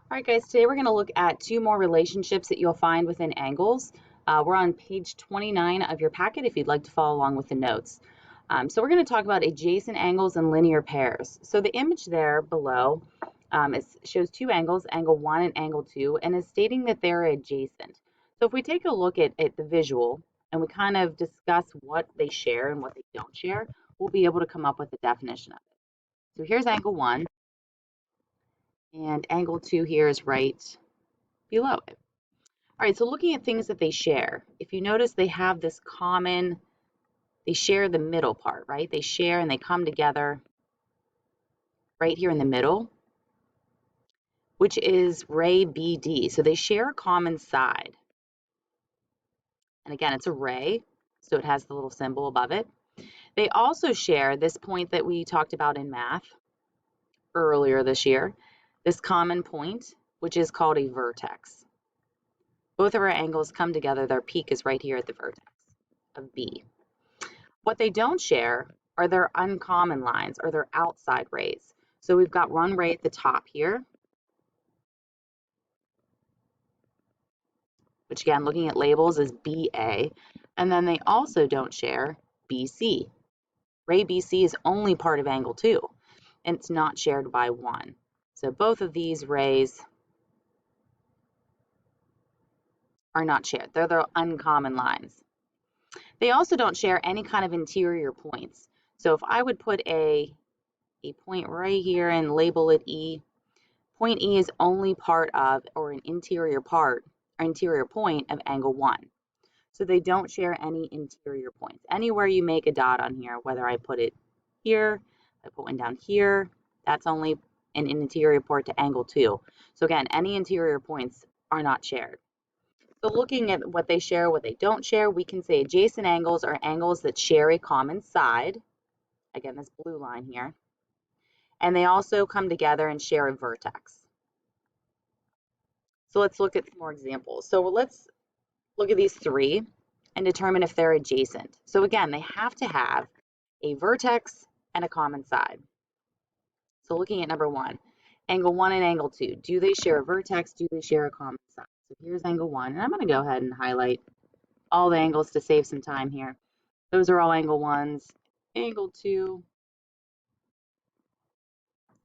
All right, guys, today we're going to look at two more relationships that you'll find within angles. We're on page 29 of your packet if you'd like to follow along with the notes. So we're going to talk about adjacent angles and linear pairs. So the image there below shows two angles, angle 1 and angle 2, and is stating that they're adjacent. So if we take a look at the visual and we kind of discuss what they share and what they don't share, we'll be able to come up with a definition of it. So here's angle 1. And angle 2 here is right below it. All right, so looking at things that they share, if you notice they have this common, they share the middle part, right? They share and they come together right here in the middle, which is ray BD. So they share a common side. And again, it's a ray, so it has the little symbol above it. They also share this point that we talked about in math earlier this year, this common point, which is called a vertex. Both of our angles come together. Their peak is right here at the vertex of B. What they don't share are their uncommon lines or their outside rays. So we've got one ray at the top here, which again, looking at labels is BA. And then they also don't share BC. Ray BC is only part of angle 2, and it's not shared by 1. So both of these rays are not shared. They're their uncommon lines. They also don't share any kind of interior points. So if I would put a point right here and label it E, point E is only part of, or an interior part, or interior point of angle 1. So they don't share any interior points. Anywhere you make a dot on here, whether I put it here, I put one down here, that's only an interior part to angle 2. So again, any interior points are not shared. So looking at what they share, what they don't share, we can say adjacent angles are angles that share a common side. Again, this blue line here. And they also come together and share a vertex. So let's look at some more examples. So let's look at these three and determine if they're adjacent. So again, they have to have a vertex and a common side. So looking at number 1, angle 1 and angle 2, do they share a vertex? Do they share a common side? So here's angle 1, and I'm going to go ahead and highlight all the angles to save some time here. Those are all angle 1s. Angle 2.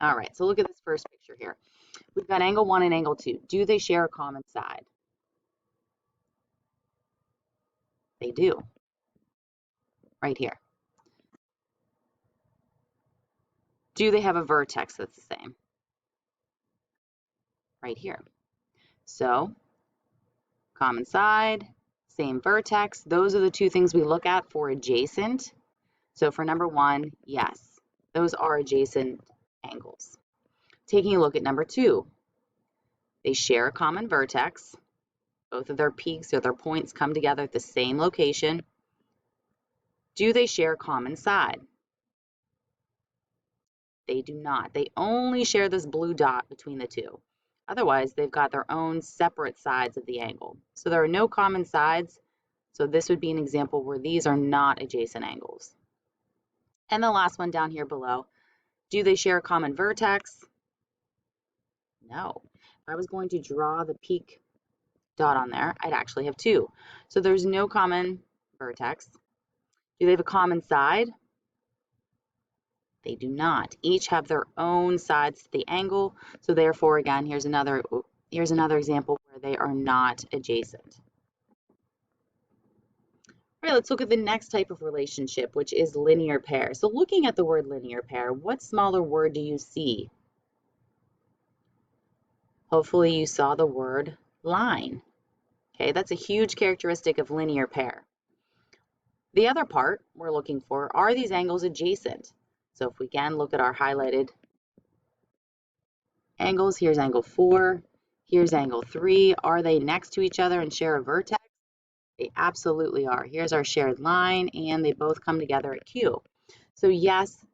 All right, so look at this first picture here. We've got angle 1 and angle 2. Do they share a common side? They do, right here. Do they have a vertex that's the same? Right here. So, common side, same vertex. Those are the two things we look at for adjacent. So for number 1, yes, those are adjacent angles. Taking a look at number 2, they share a common vertex. Both of their peaks or their points come together at the same location. Do they share a common side? They do not. They only share this blue dot between the two. Otherwise, they've got their own separate sides of the angle. So there are no common sides. So this would be an example where these are not adjacent angles. And the last one down here below, do they share a common vertex? No. If I was going to draw the peak dot on there, I'd actually have 2. So there's no common vertex. Do they have a common side? They do not. Each have their own sides to the angle. So therefore, again, here's another example where they are not adjacent. All right, let's look at the next type of relationship, which is linear pair. So looking at the word linear pair, what smaller word do you see? Hopefully you saw the word line. Okay, that's a huge characteristic of linear pair. The other part we're looking for, are these angles adjacent? So if we again look at our highlighted angles, here's angle 4, here's angle 3. Are they next to each other and share a vertex? They absolutely are. Here's our shared line, and they both come together at Q. So yes,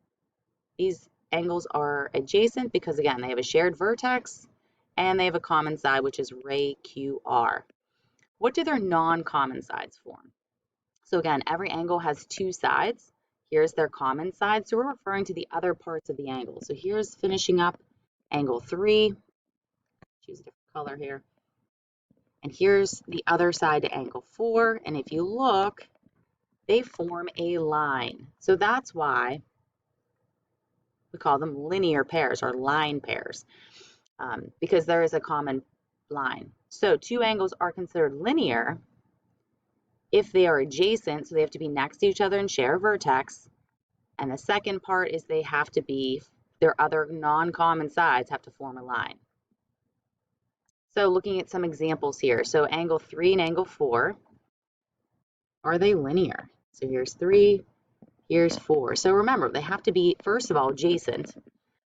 these angles are adjacent because again, they have a shared vertex and they have a common side, which is ray QR. What do their non-common sides form? So again, every angle has 2 sides. Here's their common side. So we're referring to the other parts of the angle. So here's finishing up angle 3, choose a different color here. And here's the other side to angle 4. And if you look, they form a line. So that's why we call them linear pairs or line pairs, because there is a common line. So two angles are considered linear if they are adjacent, so they have to be next to each other and share a vertex. And the second part is they have to be, their other non-common sides have to form a line. So looking at some examples here. So angle 3 and angle 4, are they linear? So here's 3, here's 4. So remember, they have to be, first of all, adjacent,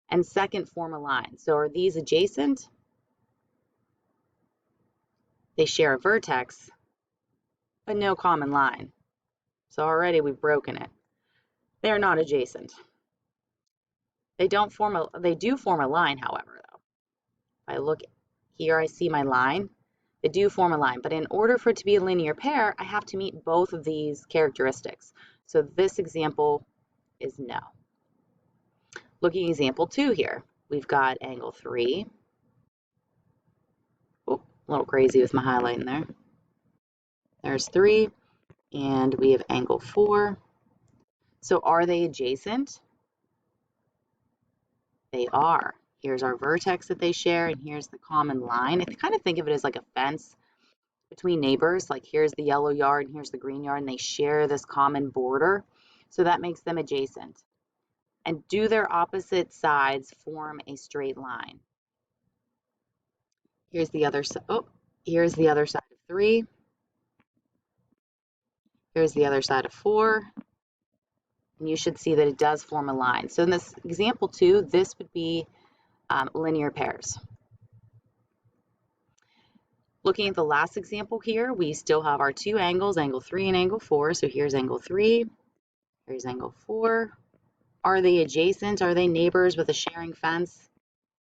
and second, form a line. So are these adjacent? They share a vertex, but no common line. So already we've broken it. They're not adjacent. They do form a line, however, though. If I look here, I see my line. They do form a line, but in order for it to be a linear pair, I have to meet both of these characteristics. So this example is no. Looking at example 2 here, we've got angle 3. Oh, a little crazy with my highlighting there. There's 3, and we have angle 4. So are they adjacent? They are. Here's our vertex that they share, and here's the common line. I kind of think of it as like a fence between neighbors. Like here's the yellow yard and here's the green yard, and they share this common border. So that makes them adjacent. And do their opposite sides form a straight line? Here's the other side. Oh, here's the other side of 3. Here's the other side of 4. And you should see that it does form a line. So in this example 2, this would be linear pairs. Looking at the last example here, we still have our two angles, angle 3 and angle 4. So here's angle 3, here's angle 4. Are they adjacent? Are they neighbors with a sharing fence?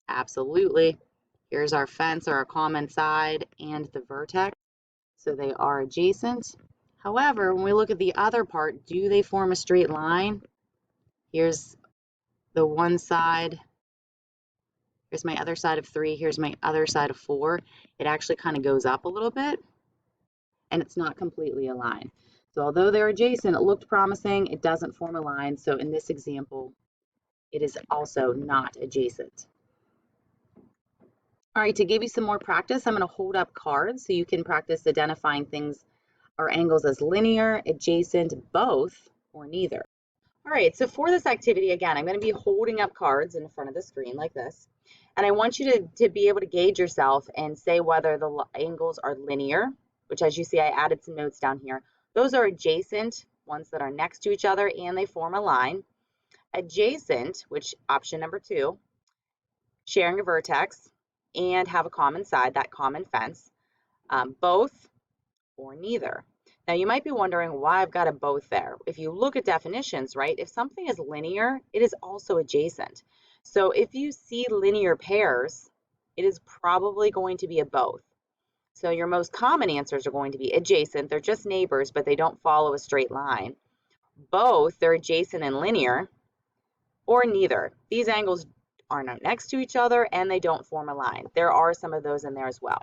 Absolutely. Here's our fence or our common side and the vertex. So they are adjacent. However, when we look at the other part, do they form a straight line? Here's the one side. Here's my other side of 3. Here's my other side of 4. It actually kind of goes up a little bit, and it's not completely aligned. So although they're adjacent, it looked promising, it doesn't form a line. So in this example, it is also not adjacent. All right, to give you some more practice, I'm going to hold up cards so you can practice identifying things or angles as linear, adjacent, both, or neither. All right, so for this activity, again, I'm going to be holding up cards in front of the screen like this. And I want you to be able to gauge yourself and say whether the angles are linear, which as you see, I added some notes down here. Those are adjacent, ones that are next to each other and they form a line. Adjacent, which option number 2, sharing a vertex and have a common side, that common fence. Both or neither. Now you might be wondering why I've got a both there. If you look at definitions, right, if something is linear, it is also adjacent. So if you see linear pairs, it is probably going to be a both. So your most common answers are going to be adjacent. They're just neighbors, but they don't follow a straight line. Both, they're adjacent and linear, or neither. These angles are not next to each other and they don't form a line. There are some of those in there as well.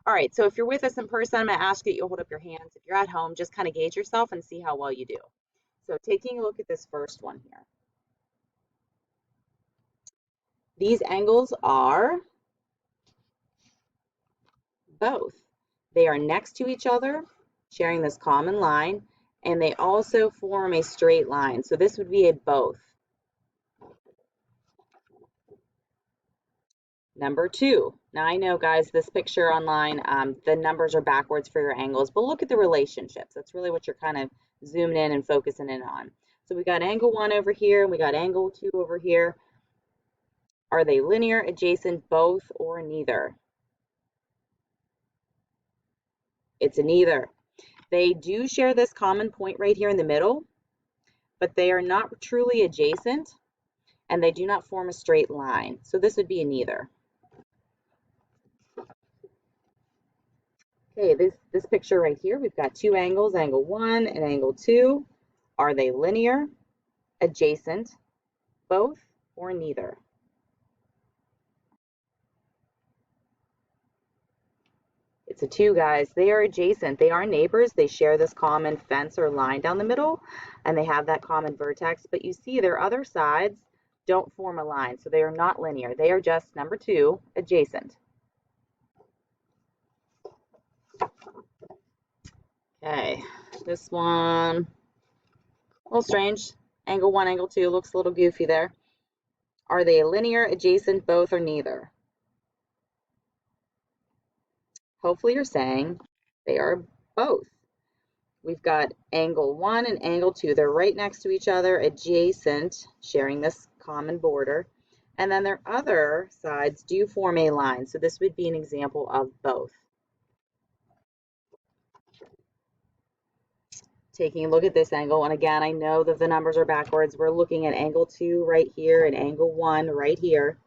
All right, so if you're with us in person, I'm going to ask you hold up your hands. If you're at home, just kind of gauge yourself and see how well you do. So taking a look at this first one here. These angles are both. They are next to each other, sharing this common line, and they also form a straight line. So this would be a both. Number 2. Now I know, guys, this picture online, the numbers are backwards for your angles, but look at the relationships. That's really what you're kind of zooming in and focusing in on. So we got angle 1 over here, and we got angle 2 over here. Are they linear, adjacent, both, or neither? It's a neither. They do share this common point right here in the middle, but they are not truly adjacent, and they do not form a straight line. So this would be a neither. Okay, this picture right here, we've got two angles, angle 1 and angle 2. Are they linear, adjacent, both, or neither? It's a 2, guys. They are adjacent. They are neighbors. They share this common fence or line down the middle, and they have that common vertex. But you see their other sides don't form a line, so they are not linear. They are just, number 2, adjacent. Okay, this one, a little strange. Angle 1, angle 2, looks a little goofy there. Are they linear, adjacent, both, or neither? Hopefully you're saying they are both. We've got angle 1 and angle 2. They're right next to each other, adjacent, sharing this common border. And then their other sides do form a line. So this would be an example of both. Taking a look at this angle, and again, I know that the numbers are backwards. We're looking at angle 2 right here and angle 1 right here.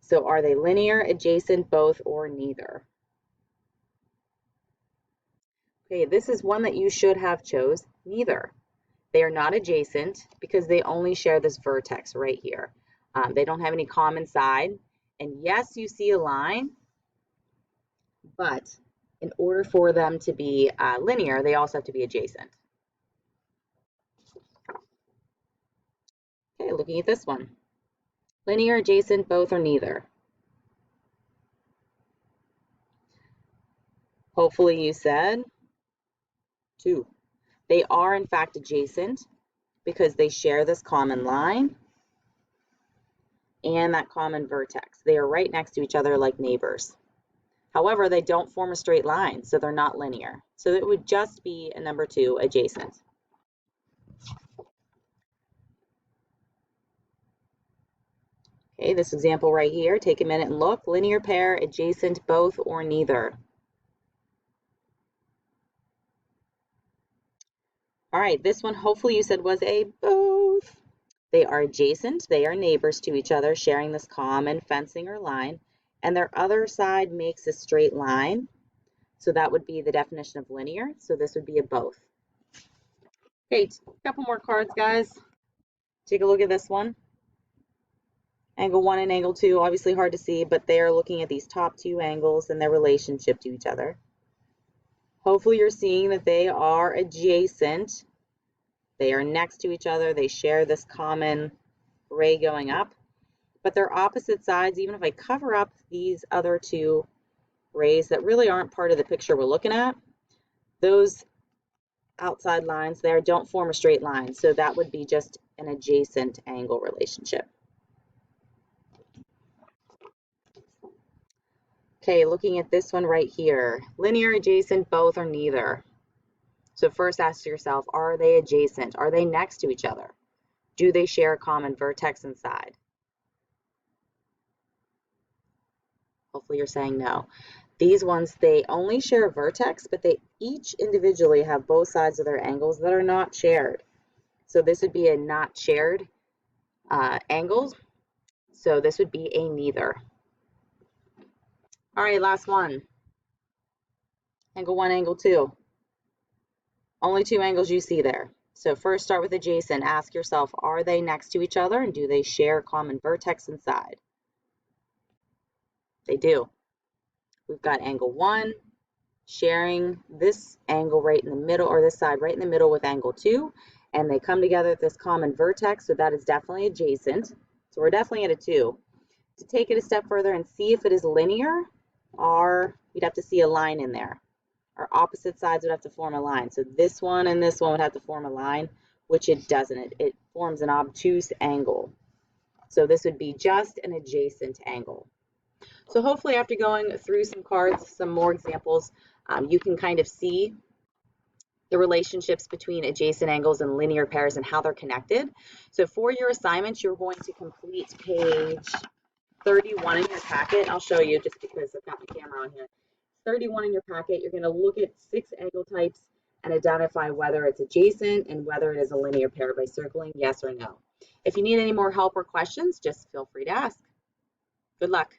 So are they linear, adjacent, both, or neither? Okay, this is one that you should have chose neither. They are not adjacent because they only share this vertex right here. They don't have any common side. And yes, you see a line, but in order for them to be linear, they also have to be adjacent. Okay, looking at this one. Linear, adjacent, both, or neither? Hopefully you said 2. They are in fact adjacent because they share this common line and that common vertex. They are right next to each other like neighbors. However, they don't form a straight line, so they're not linear. So it would just be a number 2, adjacent. Okay, this example right here, take a minute and look. Linear pair, adjacent, both, or neither. All right, this one hopefully you said was a both. They are adjacent, they are neighbors to each other, sharing this common fencing or line, and their other side makes a straight line. So that would be the definition of linear. So this would be a both. Okay, a couple more cards, guys. Take a look at this one. Angle 1 and angle 2, obviously hard to see, but they are looking at these top 2 angles and their relationship to each other. Hopefully you're seeing that they are adjacent. They are next to each other. They share this common ray going up, but they're opposite sides. Even if I cover up these other 2 rays that really aren't part of the picture we're looking at, those outside lines there don't form a straight line. So that would be just an adjacent angle relationship. Okay, looking at this one right here, linear, adjacent, both, or neither. So first ask yourself, are they adjacent? Are they next to each other? Do they share a common vertex and side? Hopefully you're saying no. These ones, they only share a vertex, but they each individually have both sides of their angles that are not shared. So this would be a not shared angles. So this would be a neither. All right, last one. Angle 1, angle 2. Only 2 angles you see there. So first start with adjacent. Ask yourself, are they next to each other and do they share common vertex and side? They do. We've got angle 1 sharing this angle right in the middle, or this side right in the middle with angle 2, and they come together at this common vertex, so that is definitely adjacent. So we're definitely at a 2. To take it a step further and see if it is linear, we'd have to see a line in there. Our opposite sides would have to form a line. So this one and this one would have to form a line, which it doesn't. It forms an obtuse angle. So this would be just an adjacent angle. So hopefully after going through some cards, some more examples, you can kind of see the relationships between adjacent angles and linear pairs and how they're connected. So for your assignments, you're going to complete page 31 in your packet. I'll show you just because I've got my camera on here. 31 in your packet, you're going to look at 6 angle types and identify whether it's adjacent and whether it is a linear pair by circling yes or no. If you need any more help or questions, just feel free to ask. Good luck.